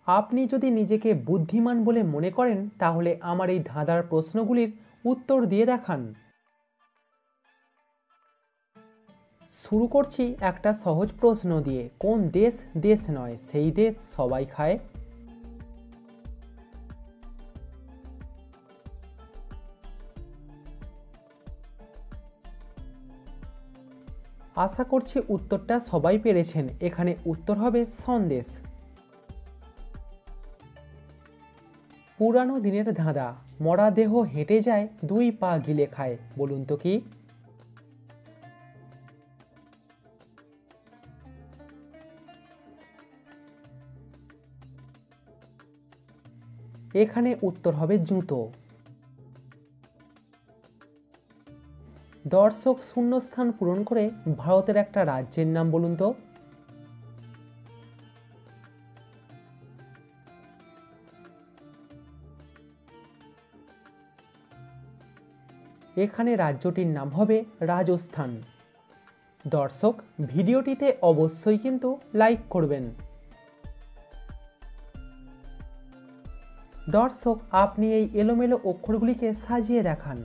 আপনি যদি নিজেকে বুদ্ধিমান বলে মনে করেন তাহলে আমার এই ধাঁধার প্রশ্নগুলির উত্তর দিয়ে দেখান। শুরু করছি একটা সহজ প্রশ্ন দিয়ে। কোন দেশ দেশ নয়, সেই দেশ সবাই খায়? আশা করছি উত্তরটা সবাই পেরেছেন। এখানে উত্তর হবে সন্দেশ। পুরানো দিনের ধাঁধা, মরা দেহ হেঁটে যায়, দুই পা গিলে খায়, বলুন তো কি? এখানে উত্তর হবে জুতো। দর্শক শূন্যস্থান পূরণ করে ভারতের একটা রাজ্যের নাম বলুন তো। এখানে রাজ্যটির নাম হবে রাজস্থান। দর্শক ভিডিওটিতে অবশ্যই কিন্তু লাইক করবেন। দর্শক আপনি এই এলোমেলো অক্ষরগুলিকে সাজিয়ে দেখান।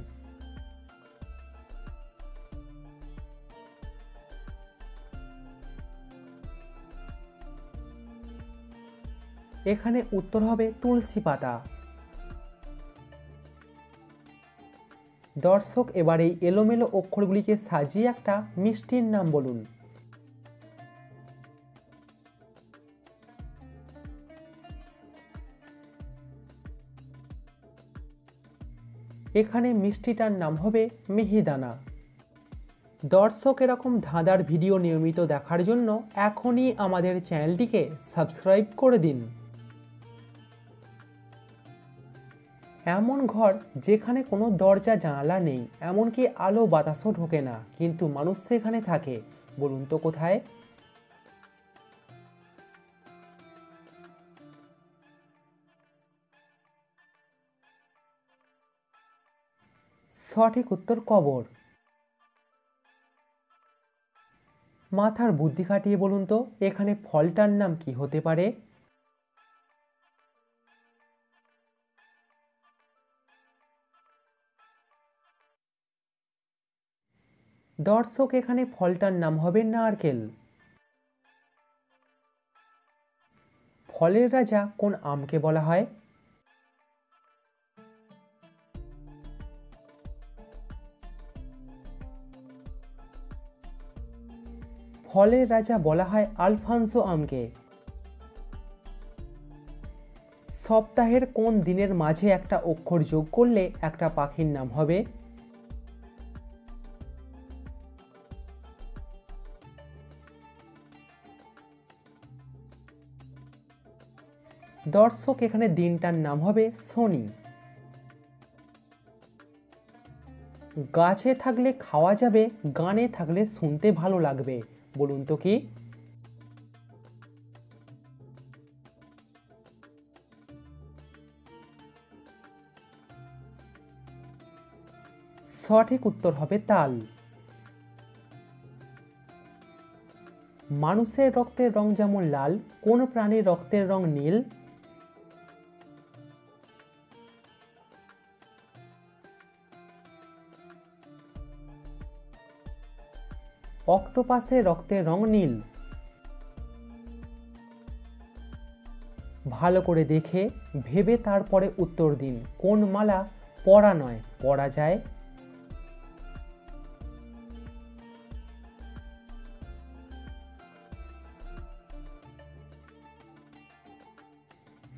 এখানে উত্তর হবে তুলসী পাতা। দর্শক এবার এই এলোমেলো অক্ষরগুলিকে সাজিয়ে একটা মিষ্টির নাম বলুন। এখানে মিষ্টিটার নাম হবে মিহিদানা। দর্শক এরকম ধাঁধার ভিডিও নিয়মিত দেখার জন্য এখনই আমাদের চ্যানেলটিকে সাবস্ক্রাইব করে দিন। এমন ঘর যেখানে কোনো দরজা জানালা নেই, এমনকি আলো বাতাসও ঢোকে না, কিন্তু মানুষ সেখানে থাকে, বলুন তো কোথায়? সঠিক উত্তর কবর। মাথার বুদ্ধি খাটিয়ে বলুন তো এখানে ফলটার নাম কি হতে পারে? দর্শক এখানে ফলটার নাম হবে নারকেল। ফলের রাজা কোন আমকে বলা হয়? ফলের রাজা বলা হয় আলফানসো আমকে। সপ্তাহের কোন দিনের মাঝে একটা অক্ষর যোগ করলে একটা পাখির নাম হবে? দর্শক এখানে দিনটার নাম হবে শনি। গাছে থাকলে খাওয়া যাবে, গানে থাকলে শুনতে ভালো লাগবে, বলুন তো কি? সঠিক উত্তর হবে তাল। মানুষের রক্তের রং যেমন লাল, কোন প্রাণীর রক্তের রং নীল? অক্টোপাসের রক্তের রং নীল। ভালো করে দেখে ভেবে তারপরে উত্তর দিন। কোন মালা পরা নয়, পরা যায়?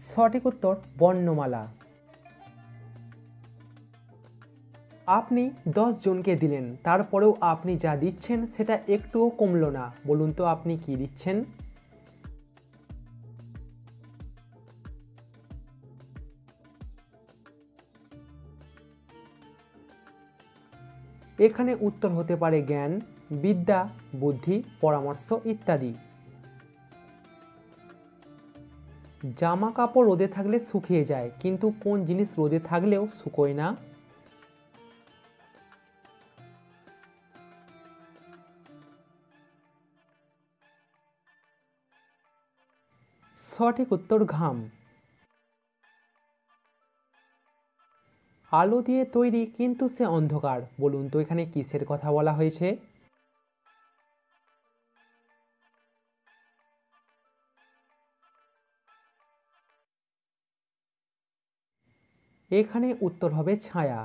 সঠিক উত্তর বর্ণমালা। আপনি 10 জনকে দিলেন, তারপরেও আপনি যা দিচ্ছেন সেটা একটুও কমলো না, বলুন তো আপনি কি দিচ্ছেন? এখানে উত্তর হতে পারে জ্ঞান, বিদ্যা, বুদ্ধি, পরামর্শ ইত্যাদি। জামা কাপড় রোদে থাকলে শুকিয়ে যায়, কিন্তু কোন জিনিস রোদে থাকলেও শুকোয় না? সঠিক উত্তর ঘাম। আলো দিয়ে তৈরি কিন্তু সে অন্ধকার, বলুন তো এখানে কিসের কথা বলা হয়েছে? এখানে উত্তর হবে ছায়া।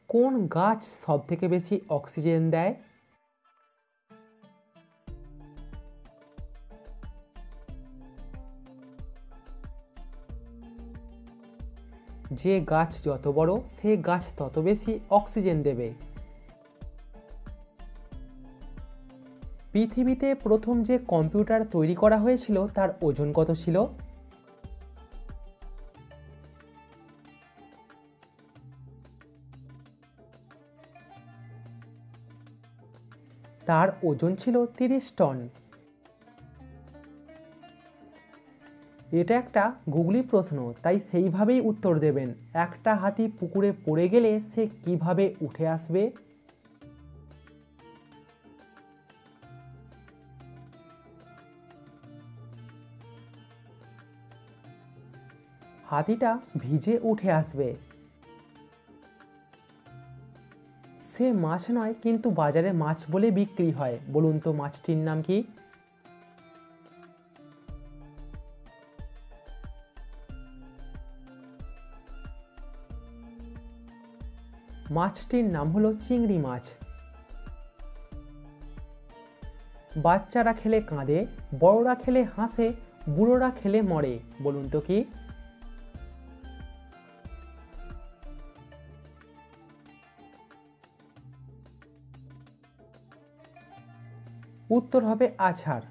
কোন গাছ সব থেকে বেশি অক্সিজেন দেয়? যে গাছ যত বড় সে গাছ তত বেশি অক্সিজেন দেবে। পৃথিবীতে প্রথম যে কম্পিউটার তৈরি করা হয়েছিল তার ওজন কত ছিল? তার ওজন ছিল 30 টন। এটা একটা গুগলি প্রশ্ন, তাই সেইভাবেই উত্তর দেবেন। একটা হাতি পুকুরে পড়ে গেলে সে কিভাবে উঠে আসবে? হাতিটা ভিজে উঠে আসবে। সে মাছ নয় কিন্তু বাজারে মাছ বলে বিক্রি হয়, বলুন তো মাছটির নাম কি? মাছটির নাম হলো চিংড়ি মাছ। বাচ্চারা খেলে কাঁদে, বড়রা খেলে হাসে, বুড়োরা খেলে মরে, বলুন তো কি? উত্তর হবে আছাড়।